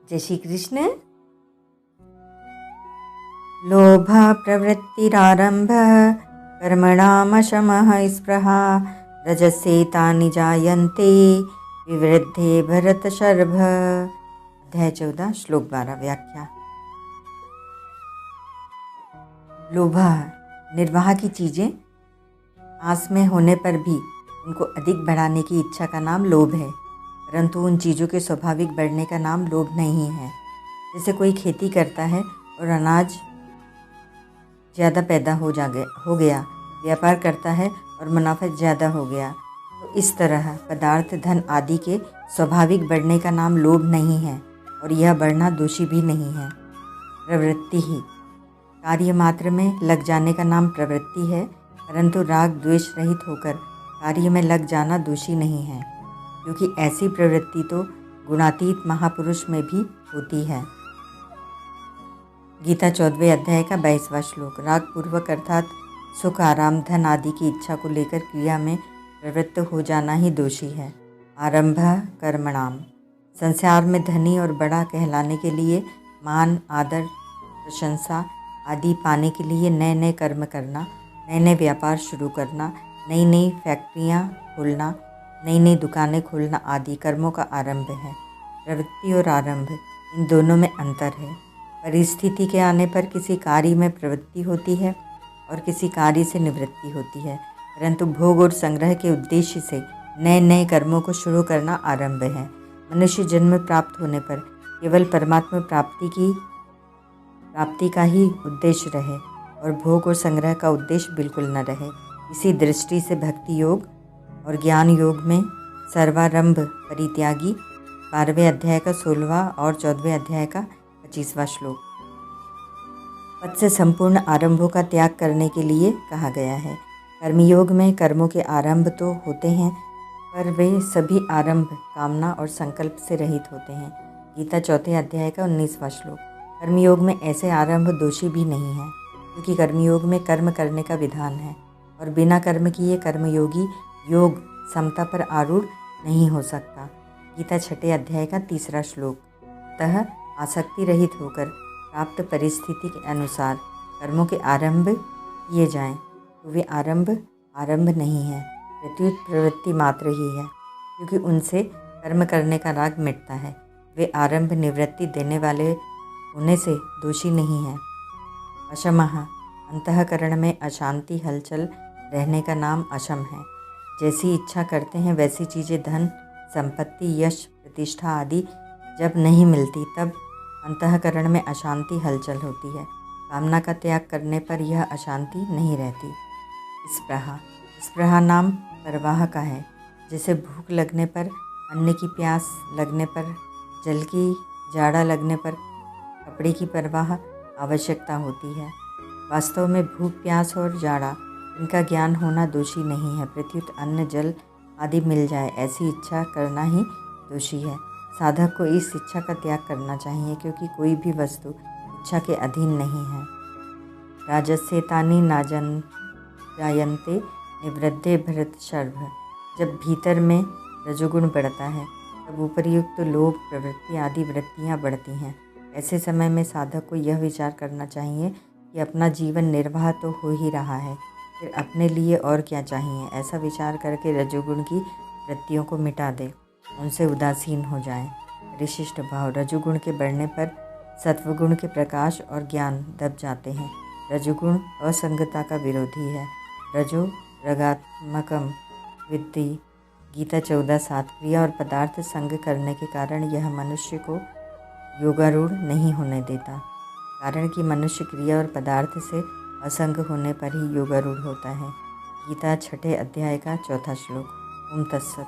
जय श्री कृष्ण। लोभ प्रवृत्तिरारंभ कर्मणामशमः स्पृहा रजस्येतानि जायन्ते विवृद्धे भरतशर्भ। अध्याय 14 श्लोक 12 व्याख्या। लोभ निर्वाह की चीज़ें पास में होने पर भी उनको अधिक बढ़ाने की इच्छा का नाम लोभ है, परंतु उन चीज़ों के स्वाभाविक बढ़ने का नाम लोभ नहीं है। जैसे कोई खेती करता है और अनाज ज़्यादा पैदा हो गया, व्यापार करता है और मुनाफा ज़्यादा हो गया, तो इस तरह पदार्थ धन आदि के स्वाभाविक बढ़ने का नाम लोभ नहीं है और यह बढ़ना दोषी भी नहीं है। प्रवृत्ति ही कार्य मात्र में लग जाने का नाम प्रवृत्ति है, परंतु राग द्वेष रहित होकर कार्य में लग जाना दोषी नहीं है, क्योंकि ऐसी प्रवृत्ति तो गुणातीत महापुरुष में भी होती है। गीता 14वें अध्याय का 22वां श्लोक। राग पूर्वक अर्थात सुख आराम धन आदि की इच्छा को लेकर क्रिया में प्रवृत्त हो जाना ही दोषी है। आरंभ कर्मणाम, संसार में धनी और बड़ा कहलाने के लिए मान आदर प्रशंसा आदि पाने के लिए नए नए कर्म करना, नए नए व्यापार शुरू करना, नई नई फैक्ट्रियाँ खोलना, नई नई दुकानें खोलना आदि कर्मों का आरंभ है। प्रवृत्ति और आरंभ इन दोनों में अंतर है। परिस्थिति के आने पर किसी कार्य में प्रवृत्ति होती है और किसी कार्य से निवृत्ति होती है, परंतु भोग और संग्रह के उद्देश्य से नए नए कर्मों को शुरू करना आरंभ है। मनुष्य जन्म प्राप्त होने पर केवल परमात्मा प्राप्ति का ही उद्देश्य रहे और भोग और संग्रह का उद्देश्य बिल्कुल न रहे। इसी दृष्टि से भक्ति योग और ज्ञान योग में सर्वारंभ परित्यागी 12वें अध्याय का 16वां और 14वें अध्याय का 25वां श्लोक पद से संपूर्ण आरंभों का त्याग करने के लिए कहा गया है। कर्मयोग में कर्मों के आरंभ तो होते हैं, पर वे सभी आरंभ कामना और संकल्प से रहित होते हैं। गीता 4 अध्याय का 19वां श्लोक। कर्मयोग में ऐसे आरंभ दोषी भी नहीं है, क्योंकि कर्मयोग में कर्म करने का विधान है और बिना कर्म किए कर्मयोगी योग समता पर आरूढ़ नहीं हो सकता। गीता 6 अध्याय का 3रा श्लोक। अतः आसक्ति रहित होकर प्राप्त परिस्थिति के अनुसार कर्मों के आरंभ किए जाएं, तो वे आरंभ नहीं है, प्रत्युत प्रवृत्ति मात्र ही है, क्योंकि उनसे कर्म करने का राग मिटता है। वे आरंभ निवृत्ति देने वाले होने से दोषी नहीं है। अशमः, अंतःकरण में अशांति हलचल रहने का नाम अशम है। जैसी इच्छा करते हैं वैसी चीज़ें धन संपत्ति यश प्रतिष्ठा आदि जब नहीं मिलती, तब अंतःकरण में अशांति हलचल होती है। कामना का त्याग करने पर यह अशांति नहीं रहती। स्पृहा नाम परवाह का है। जैसे भूख लगने पर, अन्न की प्यास लगने पर, जल की जाड़ा लगने पर कपड़े की परवाह आवश्यकता होती है। वास्तव में भूख प्यास और जाड़ा इनका ज्ञान होना दोषी नहीं है, प्रत्युत अन्न जल आदि मिल जाए ऐसी इच्छा करना ही दोषी है। साधक को इस इच्छा का त्याग करना चाहिए, क्योंकि कोई भी वस्तु इच्छा के अधीन नहीं है। राजस्येतानि न जायन्ते निवृद्धे भरतशर्भ। जब भीतर में रजोगुण बढ़ता है तब उपर्युक्त लोभ प्रवृत्ति आदि वृत्तियाँ बढ़ती हैं। ऐसे समय में साधक को यह विचार करना चाहिए कि अपना जीवन निर्वाह तो हो ही रहा है, फिर अपने लिए और क्या चाहिए। ऐसा विचार करके रजोगुण की वृत्तियों को मिटा दे, उनसे उदासीन हो जाए। विशिष्ट भाव। रजोगुण के बढ़ने पर सत्वगुण के प्रकाश और ज्ञान दब जाते हैं। रजोगुण असंगता का विरोधी है। रजो रगात्मकम विद्धि। गीता 14:7। क्रिया और पदार्थ संग करने के कारण यह मनुष्य को योगारूढ़ नहीं होने देता, कारण कि मनुष्य क्रिया और पदार्थ से असंग होने पर ही योगारूढ़ होता है। गीता 6 अध्याय का 4था श्लोक। ओम तत्सत।